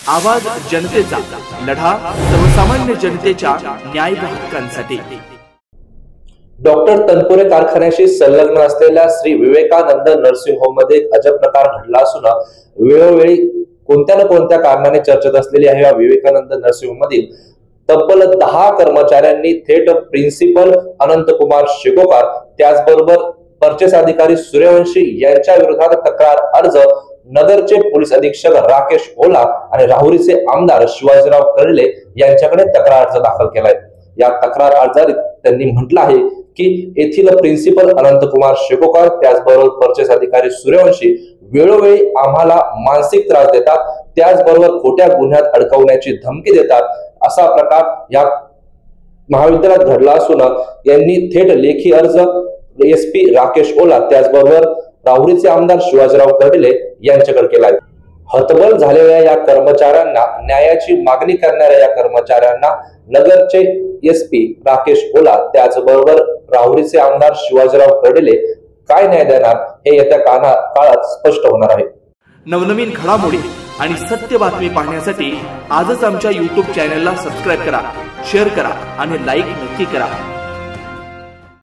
आवाज जनतेचा, लढा सर्वसामान्य जनतेच्या न्याय व हक्कांसाठी। डॉक्टर तनपुरे कारखान्याशी संलग्न असलेल्या श्री विवेकानंद नर्सिंग होम मध्ये एक अजब प्रकार घडला असून वेळोवेळी कोणत्या ना कोणत्या कारणाने चर्चेत असलेल्या या विवेकानंद नर्सिंग होम मधील तब्बल 10 कर्मचाऱ्यांनी थेट प्रिन्सिपल अनंतकुमार शेकोकार त्याचबरोबर परचेस अधिकारी सूर्यवंशी यांच्या विरोधात तक्रार अर्ज नगरचे पोलीस अधीक्षक राकेश ओला आणि राहुरीचे आमदार शिवाजीराव कर्डिले यांच्याकडे तक्रार अर्ज दाखल केलाय। या तक्रार अर्जात त्यांनी म्हटलं आहे की येथील प्रिन्सिपल अनंतकुमार शेकोकार त्याचबरोबर परचेस अधिकारी सूर्यवंशी वेळोवेळी आम्हाला मानसिक त्रास देतात, त्याचबरोबर खोट्या गुन्ह्यात अडकवण्याची धमकी देतात असा प्रकार या महाविद्यालयात घडला असून यांनी थेट लेखी अर्ज एसपी राकेश ओला त्याचबरोबर राहुरीचे आमदार शिवाजीराव कर्डिले यांच्याकडे केलाय। हतबल झालेल्या या कर्मचाऱ्यांना न्यायाची मागणी करणाऱ्या या कर्मचाऱ्यांना नगरचे एसपी राकेश ओला त्याचबरोबर राहुरीचे आमदार शिवाजीराव कर्डिले काय न्याय देणार हे येत्या काळात स्पष्ट होणार आहे। नवनवीन घडामोडी आणि सत्य बातमी पाहण्यासाठी आजच आमच्या YouTube चॅनलला सबस्क्राइब करा, शेअर करा आणि लाईक नक्की करा।